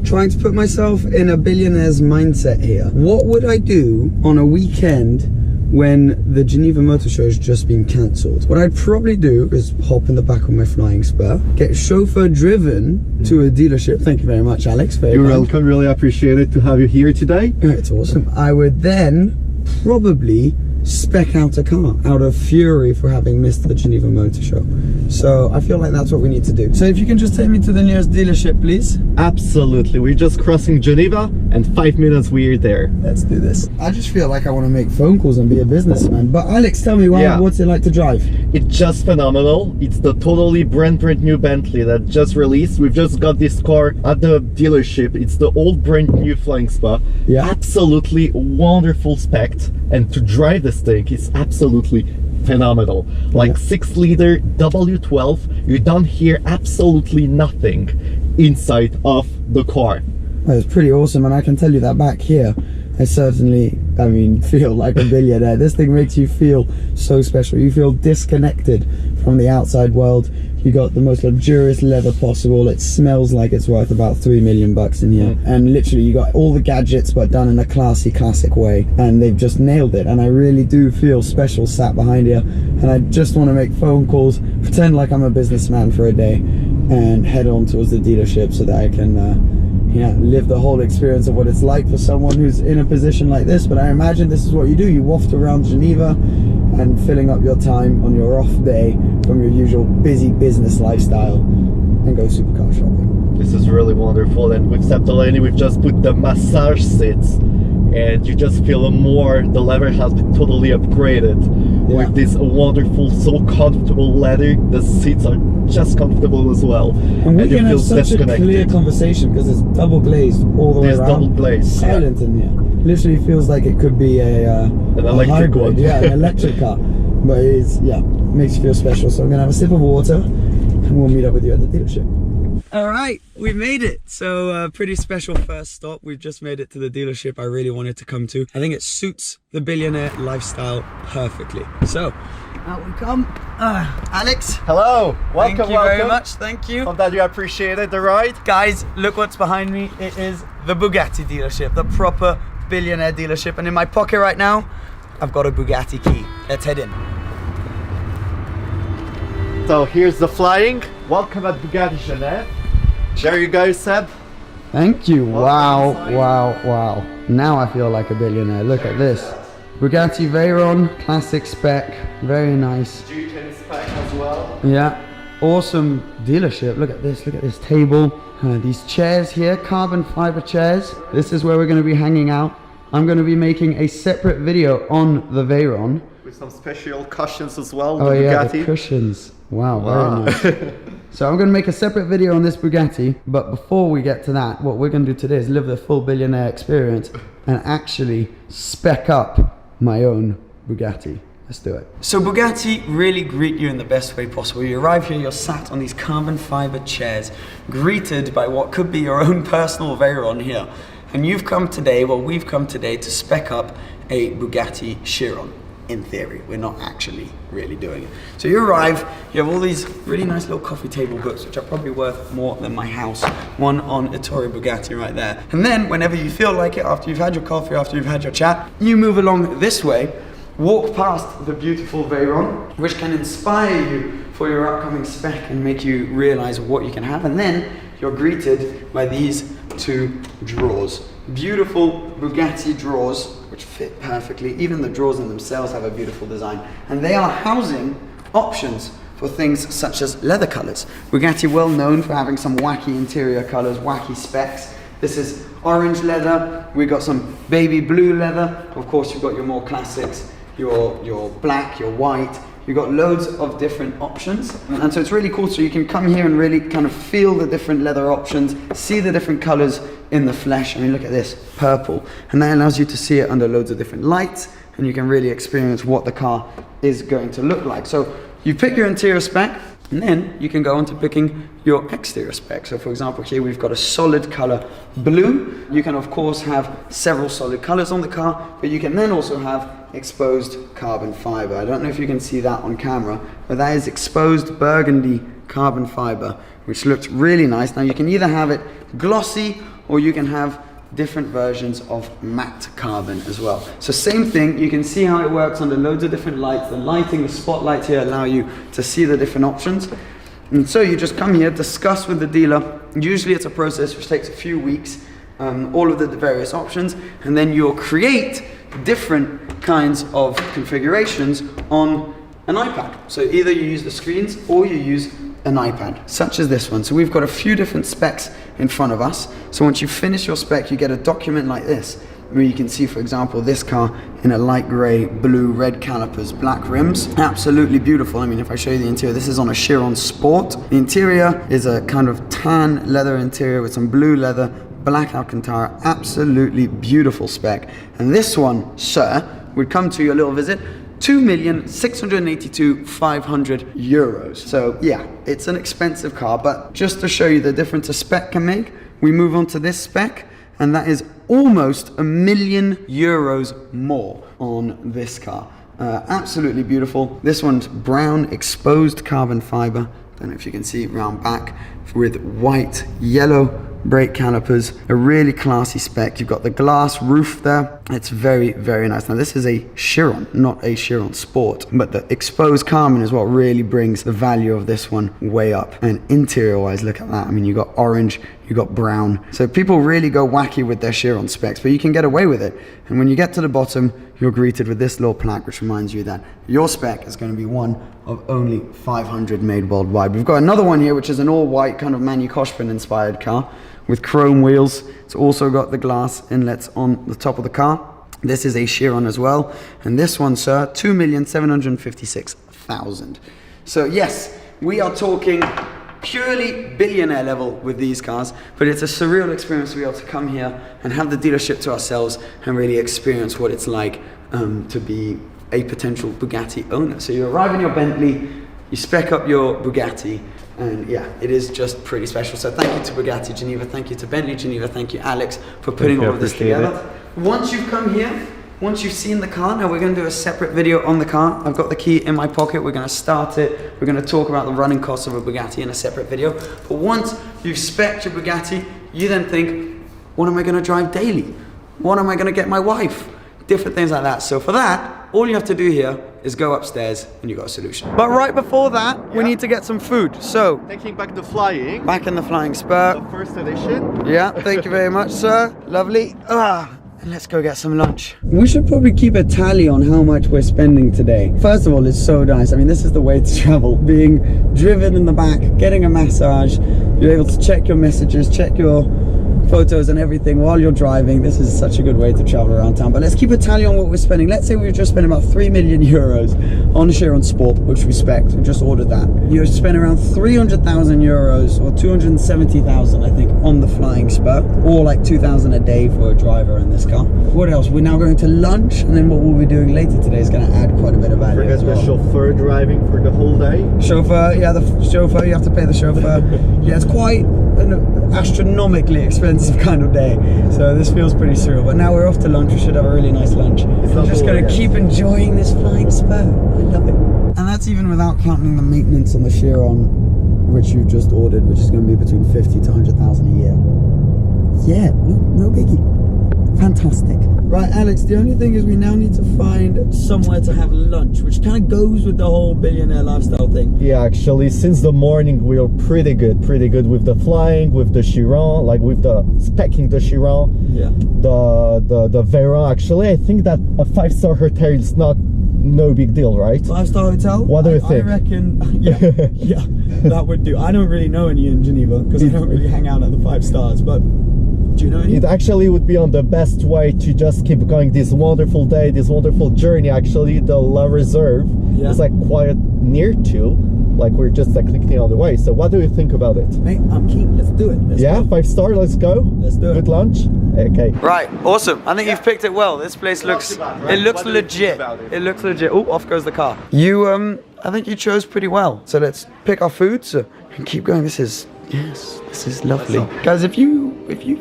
trying to put myself in a billionaire's mindset here. What would I do on a weekend when the Geneva Motor Show has just been cancelled? What I'd probably do is hop in the back of my flying spur, get chauffeur driven to a dealership. Thank you very much, Alex. You're welcome. Really appreciate it to have you here today. It's awesome. I would then probably spec out a car out of fury for having missed the Geneva Motor Show. So I feel like that's what we need to do. So if you can just take me to the nearest dealership, please. Absolutely. We're just crossing Geneva and 5 minutes we're there. Let's do this. I just feel like I want to make phone calls and be a businessman. But Alex, tell me, what's it like to drive? It's just phenomenal. It's the totally brand new Bentley that just released. We've just got this car at the dealership. It's the old brand new Flying Spa. Yeah. Absolutely wonderful spec. And to drive this thing is absolutely phenomenal. Like 6-liter W12, you don't hear absolutely nothing inside of the car. It's pretty awesome, and I can tell you that back here, I certainly, feel like a billionaire. This thing makes you feel so special. You feel disconnected from the outside world. You got the most luxurious leather possible. It smells like it's worth about $3 million in here. And literally you got all the gadgets but done in a classy, classic way. And they've just nailed it. And I really do feel special sat behind here. And I just want to make phone calls, pretend like I'm a businessman for a day, and head on towards the dealership so that I can live the whole experience of what it's like for someone who's in a position like this. But I imagine this is what you do. You waft around Geneva and filling up your time on your off day from your usual busy business lifestyle and go supercar shopping. This is really wonderful. And with Septolani, we've just put the massage seats, and you just feel more. The leather has been totally upgraded with this wonderful, so comfortable leather. The seats are just comfortable as well, and we can have such a clear conversation because it's double glazed all the way around. Double glazed, silent in here. Literally feels like it could be an electric one. Yeah, an electric car. But it's makes you feel special. So I'm gonna have a sip of water, and we'll meet up with you at the dealership. All right, we made it. So pretty special first stop. We've just made it to the dealership I really wanted to come to. I think it suits the billionaire lifestyle perfectly. So out we come. Alex. Hello. Welcome. Thank you very much. Thank you. Hope that you appreciated the ride. Guys, look what's behind me. It is the Bugatti dealership, the proper billionaire dealership. And in my pocket right now, I've got a Bugatti key. Let's head in. So here's the flying. Welcome at Bugatti Genève. There you go, Seb. Thank you. Wow, wow, wow. Now I feel like a billionaire. Look at this. Bugatti Veyron, classic spec, very nice. Duke spec as well. Yeah, awesome dealership. Look at this table. These chairs here, carbon fiber chairs. This is where we're going to be hanging out. I'm going to be making a separate video on the Veyron. With some special cushions as well. Oh yeah, Bugatti. the cushions. Wow, very nice. So I'm going to make a separate video on this Bugatti, but before we get to that, what we're going to do today is live the full billionaire experience and actually spec up my own Bugatti. Let's do it. So Bugatti really greet you in the best way possible. You arrive here, you're sat on these carbon fiber chairs, greeted by what could be your own personal Veyron here. And we've come today to spec up a Bugatti Chiron. In theory, we're not actually really doing it. So you arrive, you have all these really nice little coffee table books, which are probably worth more than my house. One on Ettore Bugatti right there. And then whenever you feel like it, after you've had your coffee, after you've had your chat, you move along this way, walk past the beautiful Veyron, which can inspire you for your upcoming spec and make you realize what you can have. And then you're greeted by these two drawers. Beautiful Bugatti drawers, which fit perfectly. Even the drawers in themselves have a beautiful design. And they are housing options for things such as leather colors. Bugatti well known for having some wacky interior colors, wacky specs. This is orange leather. We've got some baby blue leather. Of course, you've got your more classics, your black, your white. You've got loads of different options. And so it's really cool. So you can come here and really kind of feel the different leather options, see the different colors in the flesh. I mean, look at this, purple. And that allows you to see it under loads of different lights, and you can really experience what the car is going to look like. So you pick your interior spec, and then you can go on to picking your exterior spec. So for example, here we've got a solid color blue. You can of course have several solid colors on the car, but you can then also have exposed carbon fiber. I don't know if you can see that on camera, but that is exposed burgundy carbon fiber, which looks really nice. Now you can either have it glossy or you can have different versions of matte carbon as well. So same thing, you can see how it works under loads of different lights. The lighting, the spotlights here allow you to see the different options. And so you just come here, discuss with the dealer. Usually it's a process which takes a few weeks, all of the various options, and then you'll create different kinds of configurations on an iPad. So either you use the screens or you use an iPad, such as this one. So we've got a few different specs in front of us. So once you finish your spec, you get a document like this, where you can see, for example, this car in a light gray, blue, red calipers, black rims. Absolutely beautiful. I mean, if I show you the interior, this is on a Chiron Sport. The interior is a kind of tan leather interior with some blue leather, black Alcantara. Absolutely beautiful spec. And this one, sir, would come to your little visit, 2,682,500 euros. So yeah, it's an expensive car, but just to show you the difference a spec can make, we move on to this spec, and that is almost €1,000,000 more on this car. Absolutely beautiful. This one's brown exposed carbon fiber. Don't know if you can see round back, with white, yellow brake calipers, a really classy spec. You've got the glass roof there. It's very, very nice. Now this is a Chiron, not a Chiron Sport, but the exposed carbon is what really brings the value of this one way up. And interior wise, look at that. I mean, you got orange, you got brown. So people really go wacky with their Chiron specs, but you can get away with it. And when you get to the bottom, you're greeted with this little plaque, which reminds you that your spec is going to be one of only 500 made worldwide. We've got another one here, which is an all-white kind of Manu Koshpin inspired car with chrome wheels. It's also got the glass inlets on the top of the car. This is a Chiron as well. And this one, sir, 2,756,000. So yes, we are talking purely billionaire level with these cars, but it's a surreal experience to be able to come here and have the dealership to ourselves and really experience what it's like to be a potential Bugatti owner. So you arrive in your Bentley, you spec up your Bugatti, and yeah, it is just pretty special. So thank you to Bugatti Geneva, thank you to Bentley Geneva, thank you Alex for putting all of this together. Once you've come here, once you've seen the car, now we're going to do a separate video on the car. I've got the key in my pocket, we're going to start it, we're going to talk about the running costs of a Bugatti in a separate video. But once you've spec'd your Bugatti, you then think, what am I going to drive daily? What am I going to get my wife? Different things like that. So for that, all you have to do here is go upstairs and you got a solution. But right before that, we need to get some food. So, taking back the flying. Back in the Flying Spur. The first edition. Yeah, thank you very much, sir. Lovely. And let's go get some lunch. We should probably keep a tally on how much we're spending today. First of all, it's so nice. I mean, this is the way to travel. Being driven in the back, getting a massage. You're able to check your messages, check your photos and everything while you're driving. This is such a good way to travel around town. But let's keep a tally on what we're spending. Let's say we've just spent about 3 million euros on Chiron Sport, which we spec. We just ordered that. You spent around 300,000 euros or 270,000, I think, on the Flying Spur, or like 2,000 a day for a driver in this car. What else? We're now going to lunch, and then what we'll be doing later today is going to add quite a bit of value. Forget as well. The chauffeur driving for the whole day. Chauffeur, yeah, the chauffeur. You have to pay the chauffeur. Yeah, it's quite an astronomically expensive kind of day, so this feels pretty surreal. But now we're off to lunch. We should have a really nice lunch. I'm just going to keep enjoying this Flying Spur. I love it. And that's even without counting the maintenance on the Chiron, which you've just ordered, which is going to be between 50 to 100,000 a year. Yeah, no biggie. Fantastic. Right, Alex, the only thing is we now need to find somewhere to have lunch, which kind of goes with the whole billionaire lifestyle thing. Yeah, actually, since the morning we are pretty good with the flying, with the Chiron, like with the specking the Chiron. Yeah. The Veyron, actually, I think that a 5-star hotel is no big deal, right? 5-star hotel? What do you think? I reckon, yeah, that would do. I don't really know any in Geneva because I don't really hang out at the 5 stars, but do you know any? It actually would be on the best way to just keep going this wonderful day, this wonderful journey. Actually, the La Reserve is like quite near to, like we're just like clicking on the way. So what do you think about it? Mate, I'm keen. Let's do it. Let's go. 5-star, let's go. Let's do it. Good lunch. Okay. Right, awesome. I think you've picked it well. This place looks, it looks legit. It looks legit. Oh, off goes the car. You, I think you chose pretty well. So let's pick our foods and keep going. This is lovely. Guys, if you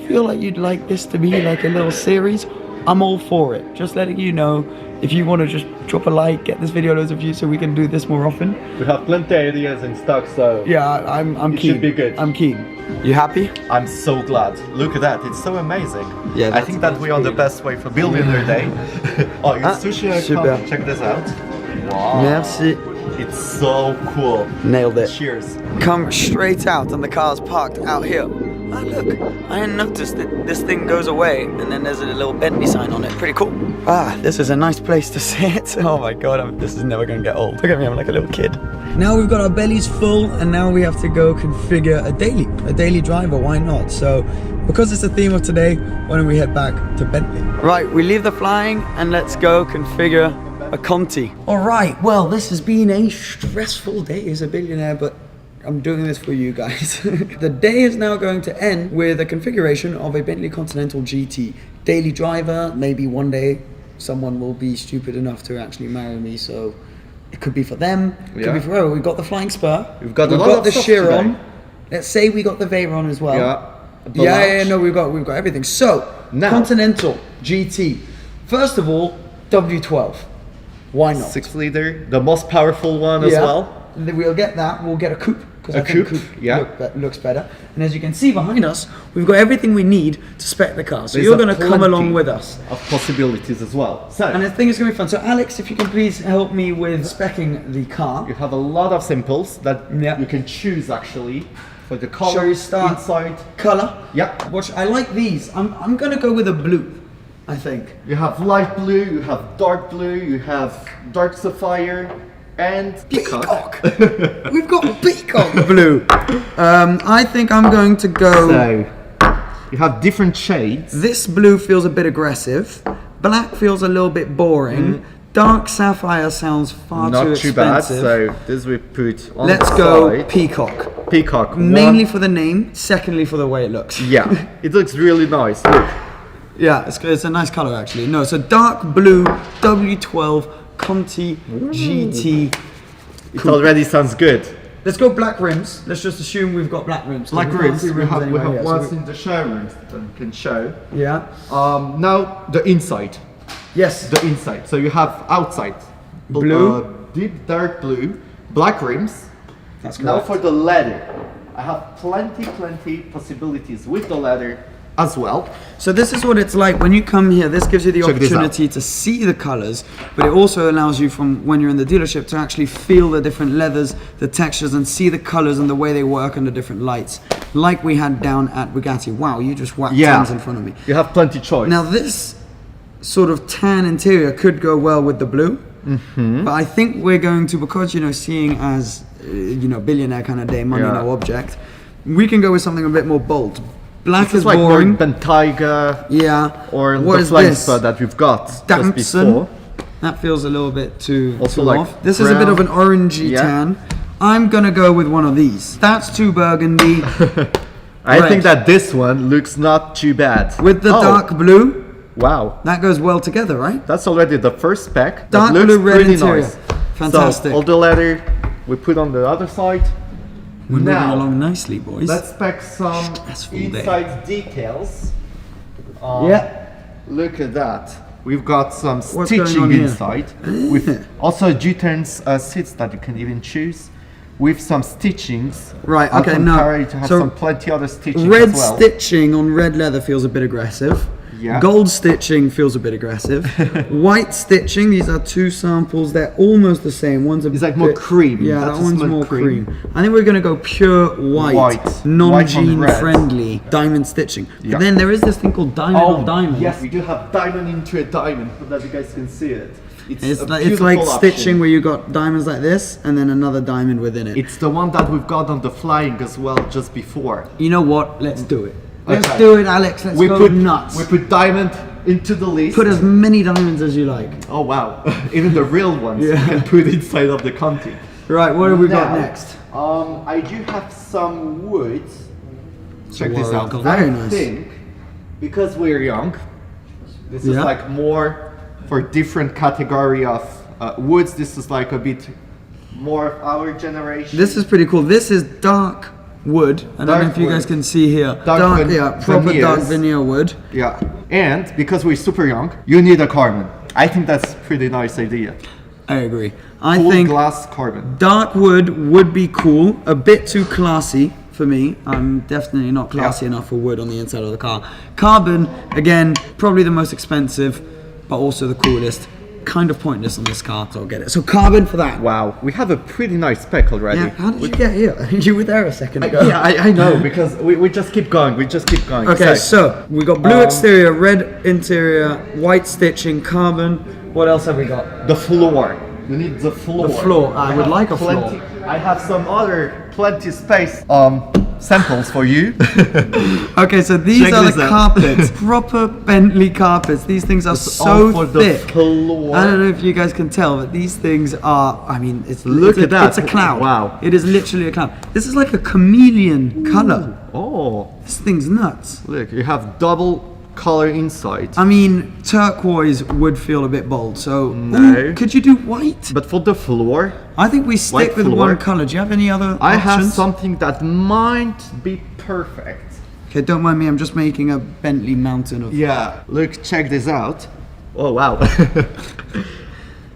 feel like you'd like this to be like a little series, I'm all for it. Just letting you know, if you want to just drop a like, get this video loads of views so we can do this more often. We have plenty of ideas in stock, so yeah, I'm it keen. should be good. I'm keen. You happy? I'm so glad. Look at that, it's so amazing. Yeah, I think that we're on the best way for Billionaire Day. Oh, your sushi, super. Check this out. Wow. Merci. It's so cool. Nailed it. Cheers. Come straight out and the car's parked out here. Oh look, I didn't notice that this thing goes away and then there's a little Bentley sign on it. Pretty cool. Ah, this is a nice place to sit. Oh my god, this is never gonna get old. Look at me, I'm like a little kid. Now we've got our bellies full and now we have to go configure a daily driver, why not? So, because it's the theme of today, why don't we head back to Bentley? Right, we leave the flying and let's go configure a Conti. All right, well, this has been a stressful day as a billionaire, but I'm doing this for you guys. The day is now going to end with a configuration of a Bentley Continental GT. Daily driver, maybe one day someone will be stupid enough to actually marry me, so it could be for them, it could be for whoever. We've got the flying spur, we've got the Chiron. Let's say we got the Veyron as well. Yeah, no, we've got everything. So, now, Continental GT. First of all, W12. Why not? 6-liter, the most powerful one as well. We'll get that. We'll get a coupe. A coupe, looks better. And as you can see behind us, we've got everything we need to spec the car. So you're going to come along with us. Of possibilities as well. So, and I think it's going to be fun. So Alex, if you can please help me with specing the car. You have a lot of simples that you can choose actually for the color, shall we start inside, color. Yeah. Which I like these. I'm going to go with a blue. I think. You have light blue, you have dark blue, you have dark sapphire, and peacock. We've got peacock blue. I think I'm going to go. So, you have different shades. This blue feels a bit aggressive. Black feels a little bit boring. Dark sapphire sounds far too expensive. Not too bad. So this we put on Let's the go side. peacock. Peacock. Mainly for the name. Secondly for the way it looks. Yeah, it looks really nice. Look. Yeah, it's a nice color actually. No, so dark blue W12 Conti GT. It already sounds good. Let's go black rims. Let's just assume we've got black rims. Black rims. We have anyway, ones in the showroom that we can show. Yeah. Now the inside. Yes. The inside. So you have outside blue, deep dark blue, black rims. That's correct. Now for the leather, I have plenty possibilities with the leather as well. So this is what it's like when you come here. This gives you the opportunity to see the colors, but it also allows you from when you're in the dealership to actually feel the different leathers, the textures, and see the colors and the way they work under different lights, like we had down at Bugatti. Wow, you just whacked tons in front of me. You have plenty choice. Now this sort of tan interior could go well with the blue, but I think we're going to, because seeing as billionaire kind of day, money no object, we can go with something a bit more bold. Black is like boring. Bentayga. Yeah. Or what the flying spur that we've got just before. That feels a little bit too like off. This is a bit of an orangey tan. I'm gonna go with one of these. That's too burgundy. I think that this one looks not too bad. With the dark blue. Wow. That goes well together, right? That's already the first spec. Dark blue, red interior. Nice. Fantastic. So all the leather we put on the other side. We're moving along nicely, boys. Let's spec some inside details. Look at that. We've got some stitching inside. With also G-turns seats that you can even choose. With some stitchings. Right, okay, no. To have some plenty other stitching red as well. Stitching on red leather feels a bit aggressive. Yeah. Gold stitching feels a bit aggressive. White stitching, these are two samples, they're almost the same. One's a it's like more cream. Yeah, that one's more cream. I think we're going to go pure white non-jean friendly diamond stitching. Yeah. But then there is this thing called diamond on diamond. Yes, we do have diamond into a diamond, so that you guys can see it. It's like stitching where you got diamonds like this and then another diamond within it. It's the one that we've got on the flying as well just before. You know what? Let's do it. Let's do it, Alex. Let's go nuts. We put diamond into the list. Put as many diamonds as you like. Oh wow! Even the real ones you can put inside of the Conti. Right. What have we got next? I do have some wood. Check this out. Very nice. I think because we're young, this is like more for different category of woods. This is like a bit more of our generation. This is pretty cool. This is dark wood. I don't know if you guys can see here. Dark proper dark veneers. veneer wood. Yeah, and because we're super young, you need a carbon. I think that's a pretty nice idea. I agree. I Full think glass carbon. dark wood would be cool. A bit too classy for me. I'm definitely not classy enough for wood on the inside of the car. Carbon, again, probably the most expensive, but also the coolest. Kind of pointless on this car, so I'll get it. So carbon for that. Wow, we have a pretty nice spec already. Yeah, how did you get here? You were there a second ago. Yeah, I know, because we just keep going, Okay, so we got blue exterior, red interior, white stitching, carbon. What else have we got? The floor. You need the floor. The floor. I would like a floor. I have some other plenty space samples for you. Okay, so these Check are this the out. carpets, proper Bentley carpets. These things are all so for the thick. floor. I don't know if you guys can tell, but these things are, I mean, it's Look at that. It's a cloud. Wow. It is literally a cloud. This is like a chameleon color. Oh, This thing's nuts. look, you have double color inside. I mean, turquoise would feel a bit bold, so No. ooh, could you do white? But for the floor, I think we stick White with floor. one color. Do you have any other I have options? something that might be perfect. Okay, don't mind me, I'm just making a Bentley mountain of... Yeah, look, check this out. Oh wow.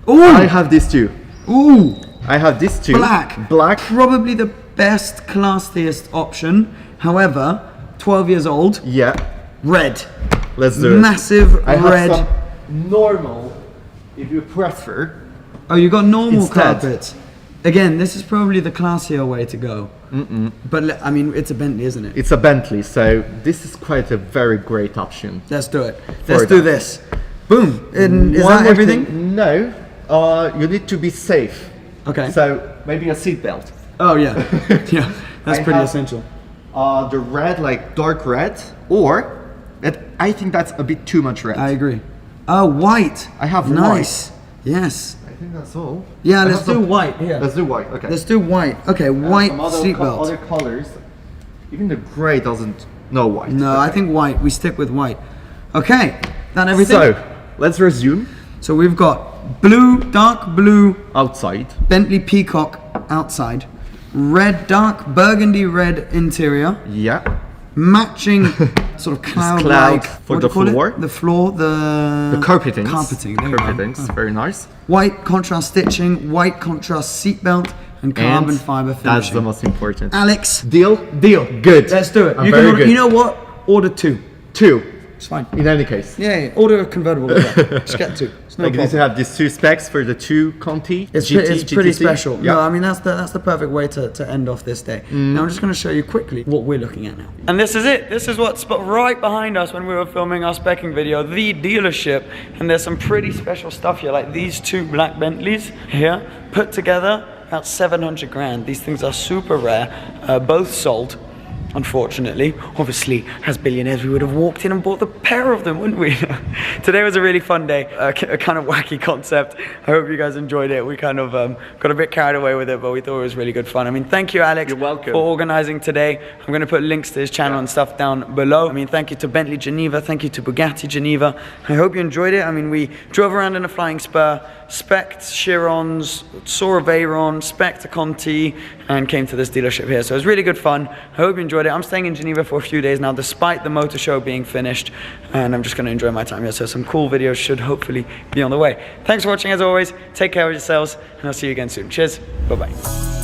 Ooh! I have these two. Ooh! I have these two. Black. Probably the best, classiest option. However, 12 years old. Yeah. Red. Let's do it. Massive I have red. some normal, if you prefer. Oh, you got normal Instead. carpets. Again, this is probably the classier way to go. But I mean, it's a Bentley, isn't it? It's a Bentley, so this is quite a very great option. Let's do it. Let's do that. this. Boom. And is One that more everything? thing. No, you need to be safe. Okay. So maybe a seatbelt. Oh yeah. Yeah. That's I pretty have- essential. The red, like dark red, or I think that's a bit too much red. I agree. Oh, white. I have nice. Yes. I think that's all. Yeah, I let's have do some- white here. Let's do white. Okay. Let's do white. Okay, white Some other seatbelt. other colors. Even the gray doesn't. No white. No, I Okay. think white. We stick with white. Okay, that everything? So let's resume. So we've got blue, dark blue, Outside. Bentley Peacock outside, red, dark burgundy red interior, Yeah. matching sort of cloud-like. for what the do you call it? floor. The floor, the Carpetings. Carpeting. There you go. Carpetings. Very nice. White contrast stitching, white contrast seatbelt, and carbon fiber finishing. That's the most important. Alex, Deal. deal. Good. Let's do it. I'm You very can order, good. you know what? Order two. Two. It's fine. In any case. Yeah, order a convertible as well. Just get two. It's no Like you need to problem. have these two specs for the two Conti. It's, GT, it's pretty GTC. special. Yeah. No, I mean that's the perfect way to end off this day. Now I'm just going to show you quickly what we're looking at now. And this is it. This is what's right behind us when we were filming our specking video, the dealership. And there's some pretty special stuff here, like these two black Bentleys here, put together about 700 grand. These things are super rare, both sold. Unfortunately, obviously, as billionaires, we would have walked in and bought the pair of them, wouldn't we? Today was a really fun day, a kind of wacky concept. I hope you guys enjoyed it. We kind of got a bit carried away with it, but we thought it was really good fun. I mean, thank you, Alex, You're welcome. for organizing today. I'm going to put links to his channel and stuff down below. I mean, thank you to Bentley Geneva, thank you to Bugatti Geneva. I hope you enjoyed it. I mean, we drove around in a Flying Spur, spec'd Chirons, saw a Veyron, spec'd a Conti, and came to this dealership here. So it was really good fun. I hope you enjoyed it. I'm staying in Geneva for a few days now, despite the motor show being finished, and I'm just going to enjoy my time here. So some cool videos should hopefully be on the way. Thanks for watching as always. Take care of yourselves, and I'll see you again soon. Cheers. Bye-bye.